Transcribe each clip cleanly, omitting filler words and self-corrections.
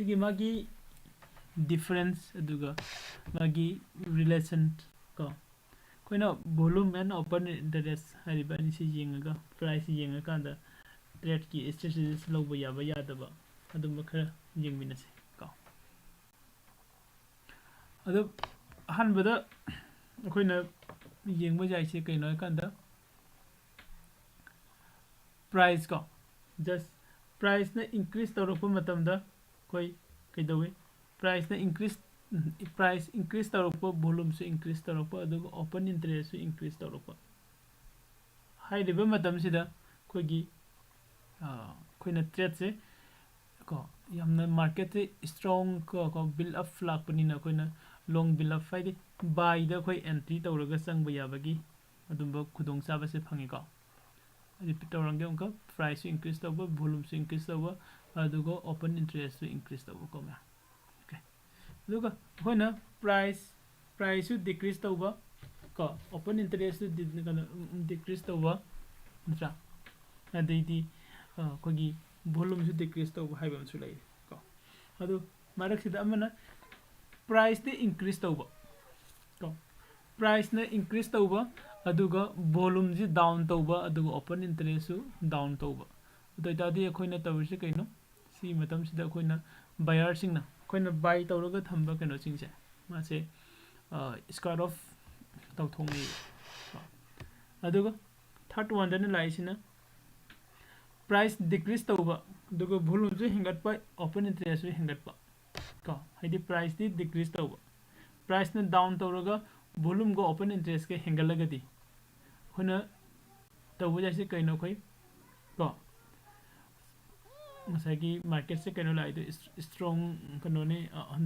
सिगी मागी difference aduga magi relation ko koina volume and open interest hariba ni si yenga price yenga kanda trade ki strategies lobo yaba yadaba adum khara yengmina se ko adu hanbada koina yengba jai se kaino kanda price ko just price na increase tawrokpa matamda koi kaidawi price na increase tawrokpa volume se increase tawrokpa adu open interest se increase tawrokpa hai riba matam sida koigi koina trade se ko yamna market se strong ko build up lakpani na koina long build up faidi buy da koi entry tawraga sangba yabagi adumba khudong chaba se phangi ko repeat tawrange onka price se increase tawba volume se increase tawba adugo open interest se increase tawba ko ma duga hoina price su decrease tawba ko open interest su decrease tawba natra adidi kogi volume su decrease tawba haibam su lai ko adu marak sida amana price de increase tawba ko price na increase tawba aduga volume ji down tawba aduga open interest su down tawba doitadi khoina tawrisi kaino si matam sida khoina buyer sing na khoina buy tawraga thamba kaino singse mase square of tawthongi aduga third one dana laisina price decrease tawba aduga volume ju hingatpa open interest ju hingatpa ko haidi price di decrease tawba price na down tawraga volume go open interest ke hingalagadi khoina tawba jaise kaino khoi ko masagi market se kaino lai strong kano ne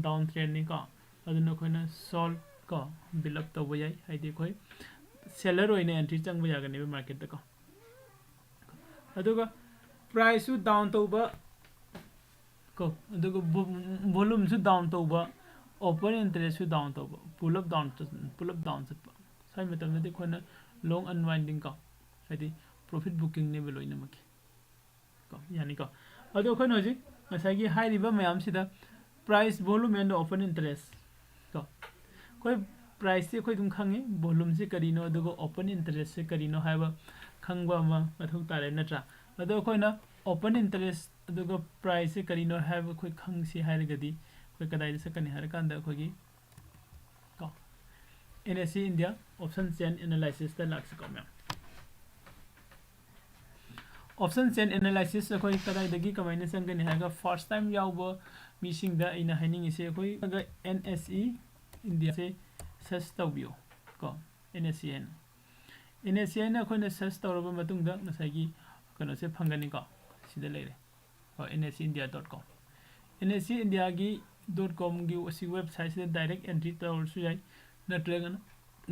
down trend ni ka aduna khoina sol ko build up tawba yai haidi khoi seller oine entry changba yaga ne market ta ko aduga price su down tawba ko aduga volume su down tawba open interest su down tawba pull up down satpa sai matam de khoina long unwinding ka haidi profit booking ne beloina maki ko yani ko ado khoina hoji masagi high riba mayam sida price volume and open interest ko koi price se koi dum khange volume se karino adugo open interest se karino haiba khangba ma mathau tare natra ado khoina open interest adugo price se karino haiba koi khangsi hairagadi koi kadai se kani har kanda khogi ko NSE India option chain analysis ta laks ko ma'am option chain analysis koi kadai dagi kamaina sangani haga first time yawba meeting da ina haning ise koi aga NSE India se search tawbio ko NSEN na koi search tawraba matungda nasagi kano se phangani ko sida leire ko nseindia.com nseindia gi .com gi osi website se direct entry tawr su yai natragan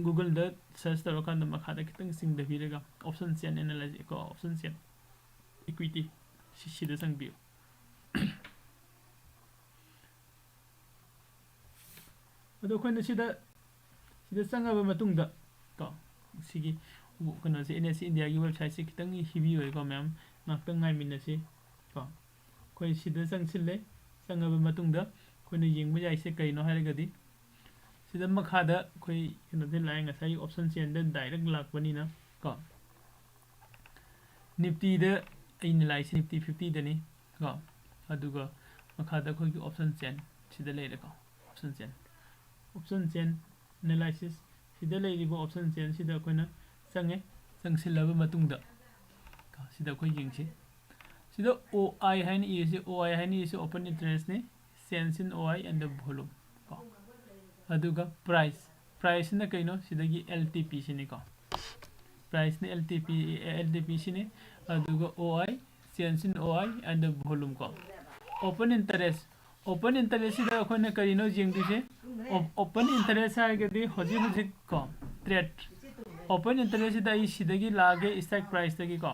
google da search tawrakan da makhada kitang sing da birega option chain analysis ko option chain equity sida sangbio ado khoina sida sangaba matungda ko sigi kano se NSE India gi website se kitang hibi hoy ko ma'am ngaktang ngai minase ko koi sida sangchille sangaba matungda khoina yengba jai se kaino hairagadi sida makhada koi kano de lai ngasai option chain da direct lakpani na ko nifty da analyze nifty 50 dani ko aduga makhada khoi gi option chain sida leire ko option chain analysis sida leiribo option chain sida koina sangsilaba matungda ka sida khoi yengsi sida OI haini ise open interest ne sense in OI and the volume ko aduga price na kaino sida gi LTP sini ko price ne LTP sini aduga OI sense in OI and the volume ko open interest sida khoina karino jengdise open interest agadi hoji ko trade open interest sida sidagi lage strike price tagi ko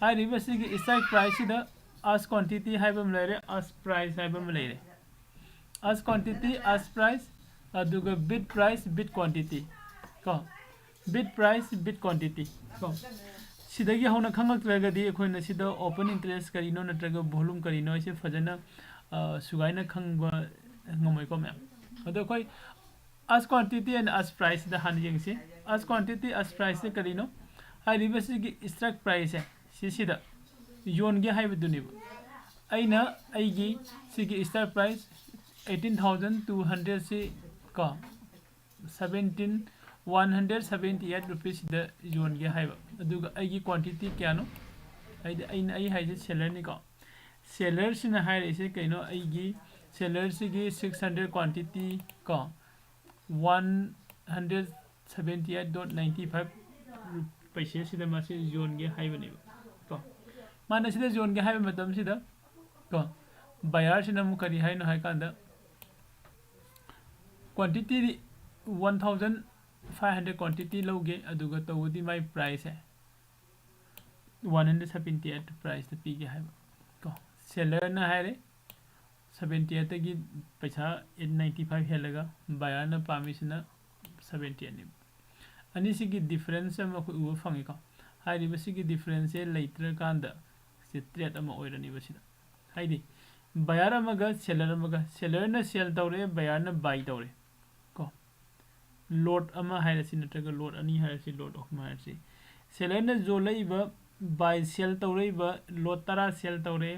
hai reverse gi strike price sida as quantity haibam lere as price haibam lere as quantity as price aduga bid price bid quantity ko bid price bid quantity ko sidagi hauna khangak lagadi khoina sida open interest karino natraga volume karino ise fajana सुगाइना खंगबा ngomoi ko ma'am ado koi as quantity and as price da han yeng se as quantity as price se kari no hai ribasi gi strike price hai si da yon ge hai buduni aina aigi sigi strike price 18200 se ka 17178 rupees da yon ge hai aduga aigi quantity kya no ai hai se seller ni ko seller sina hai re se kaino aigi seller sigi 600 quantity ko 178.95 paise sida mase zone ge hai bani ko mana sida zone ge hai matam sida ko buyer sina mu kari hai no hai kanda quantity 1500 quantity loge aduga tawudi my price hai 178 price the pige hai ko seller na hai re 78 की पैसा 895 हेलगा buyer ना पामिसना 78 नि अनि सिगी difference अमा को उ fungi का हाइदि बसिगी difference a letter कांदा से ट्रेड अमा ओइरनि बसिदा हाइदि बायर अमागा सेलर ना सेल तौरे बायर ना बाय तौरे को लोड अमा हाइरसि नत्रगा लोड अनि हाइरसि लोड ऑफ मारसि सेलर ना जो लइबा बाय सेल तौरेबा लोड तरा सेल तौरे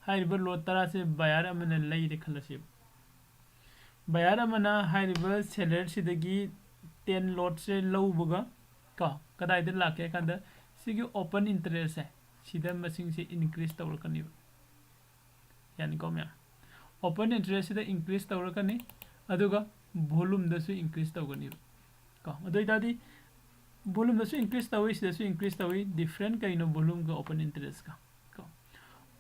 हाइरिबा लोड तरा से बायर अमना लैरे खलसे बायर अमना हाइरिबा सेलर सिदगी 10 लोड से लौबगा का कदाइ द लाके कांदा सिगी ओपन इंटरेस्ट है सिदा मसिंग से इंक्रीज तौरकनी यानी को म्या ओपन इंटरेस्ट से इंक्रीज तौरकनी अदुगा वॉल्यूम दसु इंक्रीज तौगनी का अदुइ दादी वॉल्यूम दसु इंक्रीज तौइ सिदसु इंक्रीज तौइ डिफरेंट कइनो वॉल्यूम का ओपन इंटरेस्ट का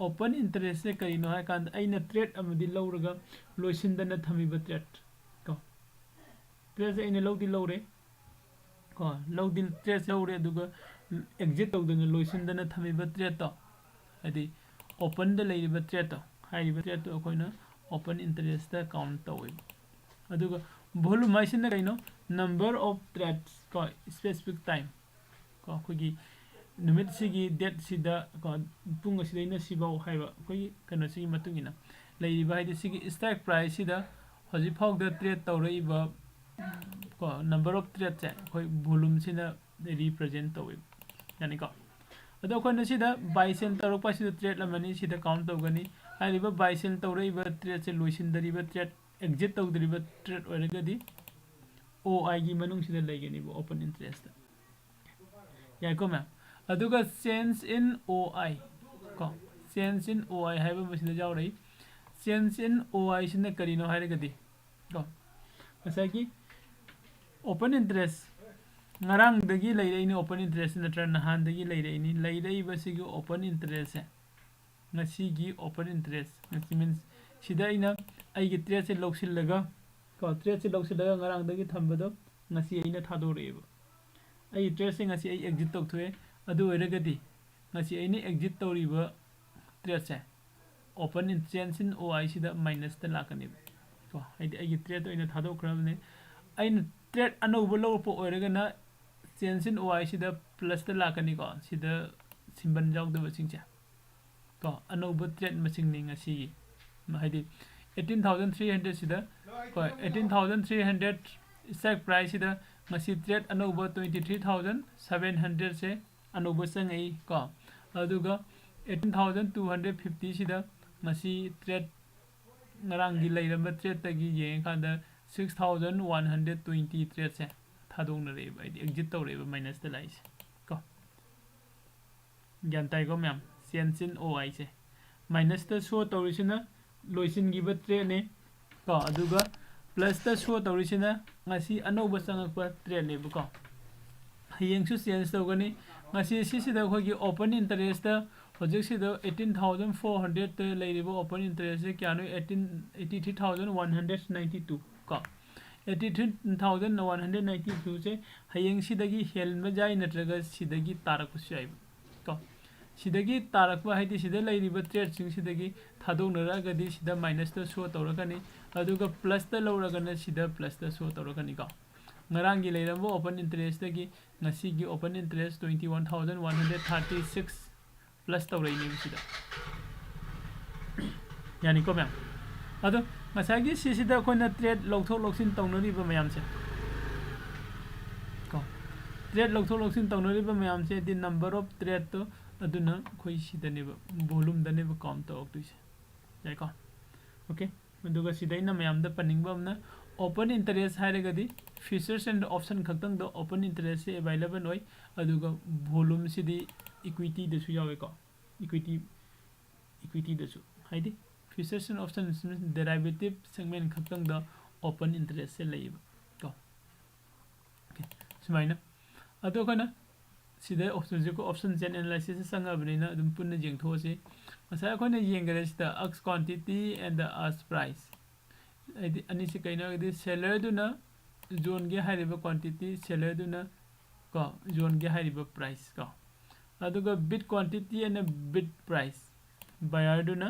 ओपन इंटरेस्ट से कई है कांद अइना ट्रेड अमदी लौरगा लोइसिंदना थमिबा ट्रेड को ट्रेड से अइना लौदी लौरे को लौदी ट्रेड लौरे दुगा एग्जिट तौदना लोइसिंदना थमिबा ट्रेड तो अदि ओपन द लेरिबा ट्रेड तो हाइरिबा ट्रेड तो कोइना ओपन इंटरेस्ट दा काउंट तौइ अदुगा वॉल्यूम आइसिना कइनो नंबर ऑफ ट्रेड्स को स्पेसिफिक टाइम को खुगी नुमित सिगी डेट सिदा को पुंग सिदैना सिबाव हाइबा कोई कनो सिगी मतुगिना लेरिबा हाइदि सिगी स्ट्राइक प्राइस सिदा हजि फाउ द ट्रेड तौरइबा को नंबर ऑफ ट्रेड से कोई वॉल्यूम सिना रिप्रेजेंट तौइ यानी को अदो कोन सिदा बाय सेल तौरपा सिदा ट्रेड लमनि सिदा काउंट तौगनी हाइरिबा बाय सेल तौरइबा ट्रेड से लोइसिनदरिबा ट्रेड एग्जिट तौदरिबा ट्रेड ओरगदी ओ आई गी मनुंग सिदा लेगनी ओपन इंटरेस्ट याको मैम अदुगा चेंज इन OI को चेंज इन OI हाइबा मसिदा जाव रही चेंज इन OI सिने करिनो हाइरगदी को मसाकी open interest ngarang dagi leireni open interest natra nahan dagi leireni leirei basigi open interest है ngasi gi open interest ngasi means sida ina ai gi trade se loksil laga ko trade se loksil laga ngarang dagi thambado ngasi aina thadoreba ai trade se ngasi ai exit tok thue adu oiragadi ngasi aini exit toriba trade se open interest in OI sida minus ta lakani ko ai gi trade oina thadokrabne aina trade anouba lawpo oiragana change in OI sida plus ta lakani ko sida symbol jawdaba singcha ko anouba trade masing ni ngasi haidi 18300 sida ko 18300 strike price sida ngasi trade anouba 23700 se anouba sangai ko aduga 18250 sida ngasi trade ngarang gi leiramba trade tagi yeng kanda 6120 trade se thadong na re ba exit to re minus the lies ko gyan tai ko myam change in OI se minus the show to risina loisin gi ba trade ne ko aduga plus the show to risina ngasi anouba sangakpa trade ne bu ko hayeng su change to gani ngasi sida khoi gi open interest da hojik sida 18400 te leiribo open interest se kyano 83192 ko 83192 se hayeng sidagi helma jai natraga sidagi tarak pusai ko sidagi tarak ba haidi sida leiribo trade sing sidagi thadonara gadi sida minus to show tawrakani aduga plus ta lawragana sida plus ta show tawrakani ko ngarang gi leirambo open interest gi ngasi gi open interest 21136 plus tawrai ni sida yani ko ma'am ꯑꯗꯣ ꯉꯁꯥꯏꯒꯤ ꯁꯤꯁꯤꯗ ꯑꯩꯈꯣꯏꯅ trade ꯂꯧꯊꯣꯛ ꯂꯧꯁꯤꯟ ꯇꯧꯅꯔꯤꯕ ꯃꯌꯥꯝꯁꯦ ꯀꯣ trade ꯂꯧꯊꯣꯛ ꯂꯧꯁꯤꯟ ꯇꯧꯅꯔꯤꯕ ꯃꯌꯥꯝꯁꯦ ꯗꯤ ꯅꯝꯕꯔ ꯑꯣꯐ ꯇ꯭ꯔꯦꯗꯇꯣ ꯑꯗꯨꯅ ꯑꯩꯈꯣꯏ ꯁꯤꯗꯅꯦꯕ ꯚꯣꯂꯨꯝꯗꯅꯦꯕ ꯀꯥꯎꯟꯠ ꯇꯧꯔꯛꯇꯣꯏꯁꯦ ꯌꯥꯏꯀꯣ ꯑꯣꯀꯦ ꯑꯗꯨꯒ ꯁꯤꯗ ꯑꯩꯅ ꯃꯌꯥꯝꯗ ꯄꯟꯅꯤꯡꯕ ꯑꯃꯅ open interest ꯍꯥꯏꯔꯒꯗꯤ features and option ꯈꯛꯇꯪꯗ open interest say available ꯑꯣꯏ ꯑꯗꯨꯒ volume ꯁꯤꯗꯤ equity ꯗꯁꯨ ꯌꯥꯎꯋꯦꯀꯣ equity ꯗꯁꯨ ꯍꯥꯏꯗꯤ features and options derivative segment ꯈꯛꯇꯪꯗ open interest ꯁꯦ ꯂꯩꯌꯦꯕ ꯀꯣ ꯑꯣꯀꯦ ꯁꯨꯃꯥꯏꯅ ꯑꯗꯣ ꯑꯩꯈꯣꯏꯅ ꯁꯤꯗ ꯍꯧꯖꯤꯛꯀꯤ option chain analysis ꯆꯪꯉꯕꯅꯤꯅ ꯑꯗꯨꯝ ꯄꯨꯟꯅ ꯌꯦꯡꯊꯣꯛꯑꯁꯤ ꯉꯁꯥꯏ ꯑꯩꯈꯣꯏꯅ ꯌꯦꯡꯒꯔꯦ ꯁꯤꯗ UX quantity and the UX price ꯍꯥꯏꯗꯤ ꯑꯅꯤꯁꯤ ꯀꯩꯅꯣ ꯍꯥꯏꯔꯒꯗꯤ ꯁꯦꯂꯔꯗꯨꯅ ꯖꯣꯟꯒꯤ ꯍꯥꯏꯔꯤꯕ ꯀ꯭ꯋꯥꯟꯇꯤꯇꯤ ꯁꯦꯂꯔꯗꯨꯅ ꯀꯣ ꯖꯣꯟꯒꯤ ꯍꯥꯏꯔꯤꯕ ꯄ꯭ꯔꯥꯏꯁ ꯀꯣ ꯑꯗꯨꯒ ꯕꯤꯠ ꯀ꯭ꯋꯥꯟꯇꯤꯇꯤ ꯑꯦꯟ ꯕꯤꯠ ꯄ꯭ꯔꯥꯏꯁ ꯕꯌꯔꯗꯨꯅ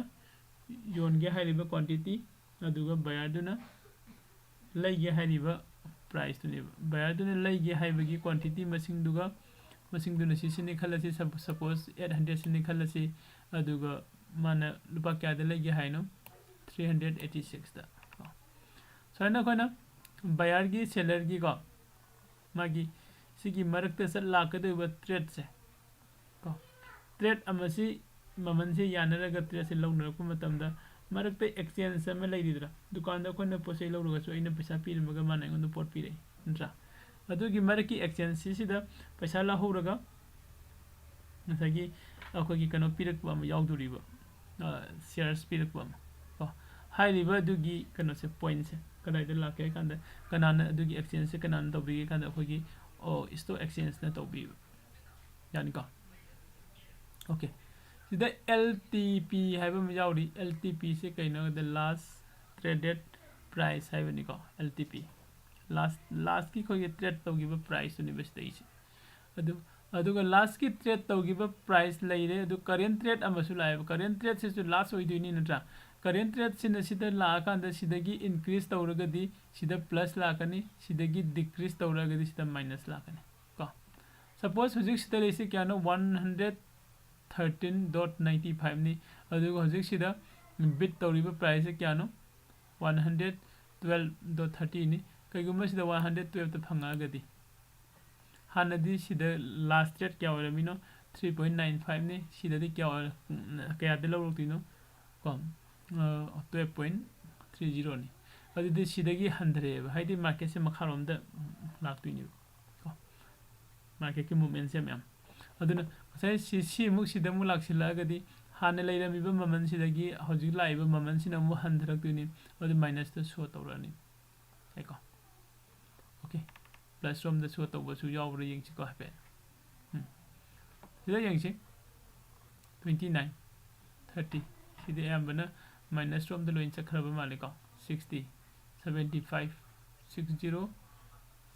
ꯌꯣꯟꯒꯦ ꯍꯥꯏꯔꯤꯕ ꯀ꯭ꯋꯥꯟꯇꯤꯇꯤ ꯑꯗꯨꯒ ꯕꯌꯔꯗꯨꯅ ꯂꯩꯒꯦ ꯍꯥꯏꯔꯤꯕ ꯄ꯭ꯔꯥꯏꯁꯇꯨꯅꯦꯕ ꯕꯌꯔꯗꯨꯅ ꯂꯩꯒꯦ ꯍꯥꯏꯕꯒꯤ ꯀ꯭ꯋꯥꯟꯇꯤꯇꯤ ꯃꯁꯤꯡꯗꯨꯅ ꯁꯤꯁꯤꯅꯤ ꯈꯜꯂꯁꯤ ꯁꯄꯣꯁ 800 ꯁꯤꯅꯤ ꯈꯜꯂꯁꯤ ꯑꯗꯨꯒ ꯃꯥꯅ ꯂꯨꯄꯥ ꯀꯌꯥꯗ ꯂꯩꯒꯦ ꯍꯥꯏꯅꯣ 386ꯗ ꯁꯨꯃꯥꯏꯅ ꯑꯩꯈꯣꯏꯅ ꯕꯌꯔꯒꯤ ꯁꯦꯂꯔꯒꯤ ꯀꯣ ꯃꯥꯒꯤ ꯁꯤꯒꯤ ꯃꯔꯛꯇ ꯂꯥꯛꯀꯗꯧꯔꯤꯕ ꯇ꯭ꯔꯦꯗꯁꯦ ꯀꯣ ꯇ꯭ꯔꯦꯗ ꯑꯃꯁꯤ ꯃꯃꯜꯁꯦ ꯌꯥꯅꯔꯒ ꯇ꯭ꯔꯦꯗꯁꯦ ꯂꯧꯅꯔꯛꯄ ꯃꯇꯝꯗ ꯃꯔꯛꯇ ꯑꯦꯛꯁꯆꯦꯟꯖ ꯑꯃ ꯂꯩꯔꯤꯗ꯭ꯔꯥ ꯗꯨꯀꯥꯟꯗ ꯑꯩꯈꯣꯏꯅ ꯄꯣꯠ ꯆꯩ ꯂꯧꯔꯒꯁꯨ ꯑꯩꯅ ꯄꯩꯁꯥ ꯄꯤꯔꯝꯃꯒ ꯃꯥꯅ ꯑꯩꯉꯣꯟꯗ ꯄꯣꯠ ꯄꯤꯔꯛꯏ ꯅꯠꯇ꯭ꯔꯥ ꯑꯗꯨꯒꯤ ꯃꯔꯛꯀꯤ ꯑꯦꯛꯁꯆꯦꯟꯖꯁꯤꯗ ꯄꯩꯁꯥ ꯂꯧꯍꯧꯔꯒ ꯉꯁꯥꯏꯒꯤ ꯑꯩꯈꯣꯏꯒꯤ ꯀꯩꯅꯣ ꯄꯤꯔꯛꯄ ꯑꯃ ꯌꯥꯎꯗꯣꯔꯤꯕ ꯁꯤꯌꯔꯁ ꯄꯤꯔꯛꯄ ꯑꯃ ꯀꯣ ꯍꯥꯏꯔꯤꯕ ꯑꯗꯨꯒꯤ ꯀꯩꯅꯣꯁꯦ ꯄꯣꯏꯟꯠꯁꯦ ꯀꯗꯥꯏꯗ ꯂꯥꯛꯀꯦ ꯍꯥꯏ ꯀꯥꯟꯗ ꯀꯅꯥꯅ ꯑꯗꯨꯒꯤ ꯑꯦꯛꯁꯆꯦꯟꯖꯁꯦ ꯀꯅꯥꯅ ꯇꯧꯕꯤꯒꯦ ꯀꯥꯟꯗ ꯑꯩꯈꯣꯏꯒꯤ ꯏꯁꯇꯣꯛ ꯑꯦꯛꯁꯆꯦꯟꯖꯅ ꯇꯧꯕꯤꯕ ꯌꯥꯅꯤꯀꯣ ꯑꯣꯀꯦ ꯁꯤꯗ एल टी पी ꯍꯥꯏꯕ ꯑꯃ ꯌꯥꯎꯔꯤ एल टी पी ꯁꯦ ꯀꯩꯅꯣ ꯍꯥꯏꯕꯗ ꯂꯥꯁ ꯇ꯭ꯔꯦꯗꯦड ꯄ꯭ꯔꯥꯏꯁ ꯍꯥꯏꯕꯅꯤꯀꯣ एल टी पी ꯂꯥꯁꯀꯤ ꯑꯩꯈꯣꯏꯒꯤ ꯇ꯭ꯔꯦꯗ ꯇꯧꯈꯤꯕ ꯄ꯭ꯔꯥꯏꯁꯇꯨꯅꯦꯕ ꯁꯤꯗꯩꯁꯦ ꯑꯗꯨꯒ ꯂꯥꯁꯀꯤ ꯇ꯭ꯔꯦꯗ ꯇꯧꯈꯤꯕ ꯄ꯭ꯔꯥꯏꯁ ꯂꯩꯔꯦ ꯑꯗꯨ ꯀꯔꯦꯟ ꯇ꯭ꯔꯦꯗ ꯑꯃꯁꯨ ꯂꯥꯛꯑꯦꯕ ꯀꯔꯦꯟ ꯇ꯭ꯔꯦꯗꯁꯤꯁꯨ ꯂꯥꯁ ꯑꯣꯏꯗꯣꯏꯅꯤ ꯅꯠꯇ꯭ꯔꯥ करेंट ट्रेड सिदा लाकंद सिदगी इंक्रीज तौरगदी सिदा प्लस लाकनी सिदगी डिक्रीज तौरगदी सिदा माइनस लाकनी को सपोज हुजिक सिदा लेसे क्यानो 113.95 नि अदुगो हुजिक सिदा बिट तौरिबा प्राइस क्यानो 112.30 नि कइगुम सिदा 112 त फंगागदी हानदी सिदा लास्ट ट्रेड क्या ओरमिनो 3.95 नि सिदादी क्या कयादे लौरतिनो को 12.30 नि अदुदि सिदगी हंद्रेब हाइदि मार्केट से मखारोमदा लाक्तुइनि को मार्केट की मूवमेंट से मैम अदुना सै सी मुक सिदा मु लाक्सिलागदी हाने लैरमिबा ममन सिदगी हौजिक लाइबा ममन सिना मु हंद्रक्तुइनि अदु माइनस द शो तौरनि आइको ओके प्लस रोम द शो तौबसु यावरे यंगसि को हापे सिदा यंगसि 29 30 सिदा यामबना माइनस रोम द लोइन चखरबा मालिको 60 75 60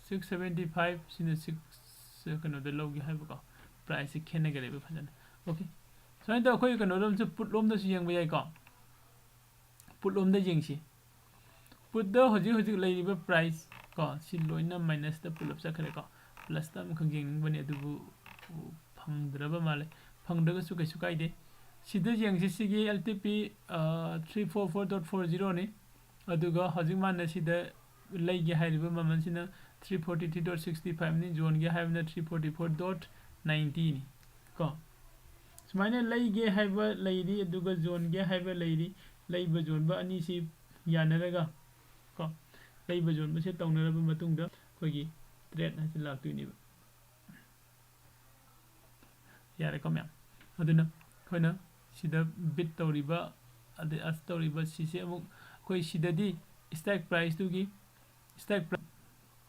675 सिना 6 कनो द लोगी हाइबको प्राइस खेने गरेबा फजन ओके सो द अखोय कनो रोम से पुट लोम द यंगबा याइको पुट लोम द यंगसि पुट द होजि लैरिबा प्राइस को सि लोइना माइनस द पुल अप चखरेको प्लस द मख यंगबने अदुबु फंगद्रबा माले फंगदगसु कैसु काइदे सिदा यंगसि सिगी एलटीपी 344.40 नि अदुगा हजिक मान सिदा लैगे हाइरिबा ममन सिना 343.65 नि जोन गे हाइबना 344.90 नि को सुमाइना लैगे हाइबा लैरि अदुगा जोन गे हाइबा लैरि लैबा जोनबा अनि सि यानरगा को लैबा जोनबा से तौनरबा मतुंगदा खोगी ट्रेड हासि लाक्तुइनिबा यारे को म्याम अदुना खोइना सिदा बिट तौरिबा अदे अस तौरिबा सिसे अमुक कोई सिदादी स्टैक प्राइस तुगी स्टैक